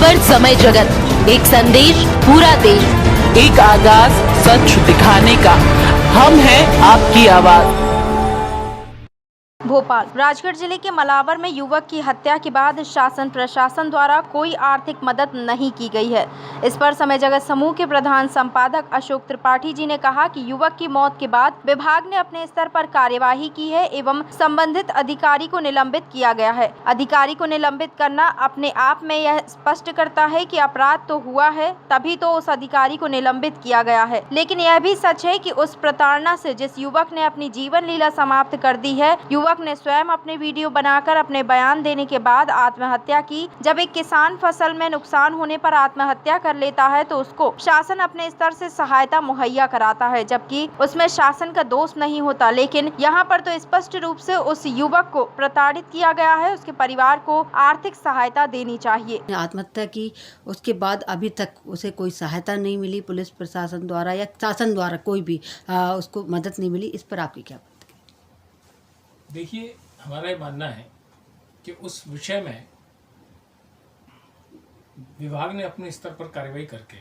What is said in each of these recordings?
खबर समय जगत, एक संदेश पूरा देश, एक आगाज सच दिखाने का। हम हैं आपकी आवाज। भोपाल राजगढ़ जिले के मलावर में युवक की हत्या के बाद शासन प्रशासन द्वारा कोई आर्थिक मदद नहीं की गई है। इस पर समय जगत समूह के प्रधान संपादक अशोक त्रिपाठी जी ने कहा कि युवक की मौत के बाद विभाग ने अपने स्तर पर कार्यवाही की है एवं संबंधित अधिकारी को निलंबित किया गया है। अधिकारी को निलंबित करना अपने आप में यह स्पष्ट करता है कि अपराध तो हुआ है, तभी तो उस अधिकारी को निलंबित किया गया है। लेकिन यह भी सच है कि उस प्रताड़ना से जिस युवक ने अपनी जीवन लीला समाप्त कर दी है, युवक ने स्वयं अपने वीडियो बनाकर अपने बयान देने के बाद आत्महत्या की। जब एक किसान फसल में नुकसान होने पर आत्महत्या कर लेता है तो उसको शासन अपने स्तर से सहायता मुहैया कराता है, जबकि उसमें शासन का दोष नहीं होता। लेकिन यहाँ पर तो स्पष्ट रूप से उस युवक को प्रताड़ित किया गया है, उसके परिवार को आर्थिक सहायता देनी चाहिए। आत्महत्या की उसके बाद अभी तक उसे कोई सहायता नहीं मिली, पुलिस प्रशासन द्वारा या शासन द्वारा कोई भी उसको मदद नहीं मिली। इस पर आपकी क्या बात है? देखिए, हमारा ये मानना है कि उस विषय में विभाग ने अपने स्तर पर कार्रवाई करके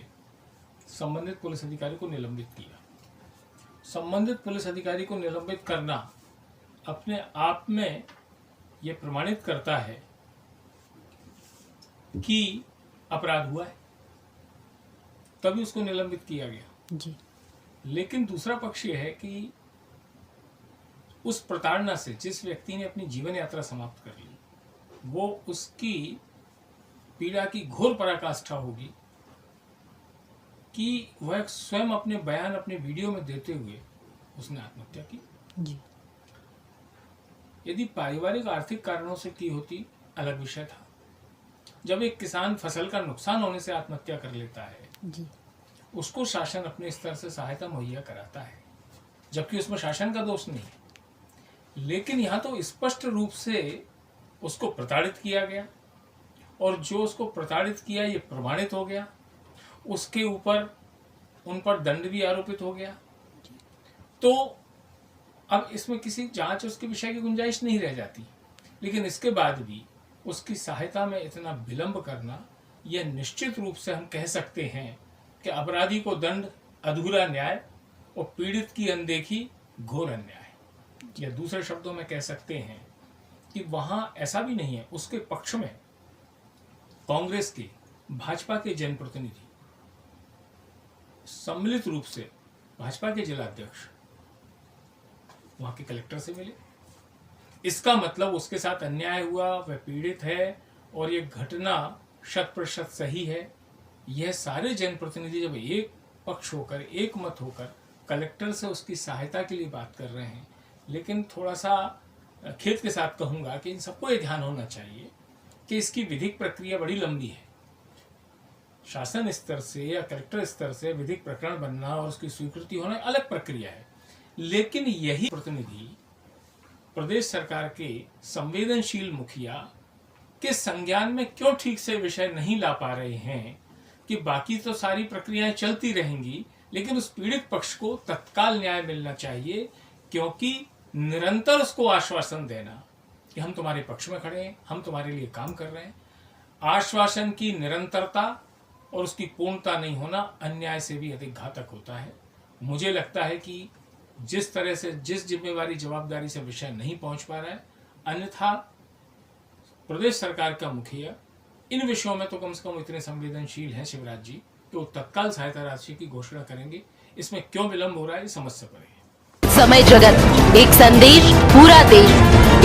संबंधित पुलिस अधिकारी को निलंबित किया। संबंधित पुलिस अधिकारी को निलंबित करना अपने आप में ये प्रमाणित करता है कि अपराध हुआ है, तभी उसको निलंबित किया गया जी। लेकिन दूसरा पक्ष ये है कि उस प्रताड़ना से जिस व्यक्ति ने अपनी जीवन यात्रा समाप्त कर ली, वो उसकी पीड़ा की घोर पराकाष्ठा होगी कि वह स्वयं अपने बयान अपने वीडियो में देते हुए उसने आत्महत्या की। जी। यदि पारिवारिक आर्थिक कारणों से की होती, अलग विषय था। जब एक किसान फसल का नुकसान होने से आत्महत्या कर लेता है जी। उसको शासन अपने स्तर से सहायता मुहैया कराता है, जबकि उसमें शासन का दोष नहीं है। लेकिन यहाँ तो स्पष्ट रूप से उसको प्रताड़ित किया गया और जो उसको प्रताड़ित किया ये प्रमाणित हो गया। उसके ऊपर उन पर दंड भी आरोपित हो गया। तो अब इसमें किसी जांच उसके विषय की गुंजाइश नहीं रह जाती। लेकिन इसके बाद भी उसकी सहायता में इतना विलंब करना, यह निश्चित रूप से हम कह सकते हैं कि अपराधी को दंड अधूरा न्याय और पीड़ित की अनदेखी घोर अन्याय। या दूसरे शब्दों में कह सकते हैं कि वहां ऐसा भी नहीं है, उसके पक्ष में कांग्रेस के भाजपा के जनप्रतिनिधि सम्मिलित रूप से भाजपा के जिला अध्यक्ष वहां के कलेक्टर से मिले। इसका मतलब उसके साथ अन्याय हुआ, वह पीड़ित है और यह घटना 100% सही है। यह सारे जनप्रतिनिधि जब एक पक्ष होकर, एक मत होकर कलेक्टर से उसकी सहायता के लिए बात कर रहे हैं, लेकिन थोड़ा सा खेद के साथ कहूंगा कि इन सबको ये ध्यान होना चाहिए कि इसकी विधिक प्रक्रिया बड़ी लंबी है। शासन स्तर से या कलेक्टर स्तर से विधिक प्रकरण बनना और उसकी स्वीकृति होना अलग प्रक्रिया है। लेकिन यही प्रतिनिधि प्रदेश सरकार के संवेदनशील मुखिया के संज्ञान में क्यों ठीक से विषय नहीं ला पा रहे हैं कि बाकी तो सारी प्रक्रियाएं चलती रहेंगी, लेकिन उस पीड़ित पक्ष को तत्काल न्याय मिलना चाहिए। क्योंकि निरंतर उसको आश्वासन देना कि हम तुम्हारे पक्ष में खड़े हैं, हम तुम्हारे लिए काम कर रहे हैं, आश्वासन की निरंतरता और उसकी पूर्णता नहीं होना अन्याय से भी अधिक घातक होता है। मुझे लगता है कि जिस तरह से, जिस जिम्मेवारी जवाबदारी से विषय नहीं पहुंच पा रहा है, अन्यथा प्रदेश सरकार का मुखिया इन विषयों में तो कम से कम इतने संवेदनशील हैं शिवराज जी कि वो तत्काल सहायता राशि की घोषणा करेंगे। इसमें क्यों विलंब हो रहा है, ये समझ से परे है। समय जगत, एक संदेश पूरा देश,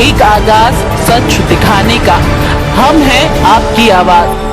एक आगाज सच दिखाने का। हम हैं आपकी आवाज।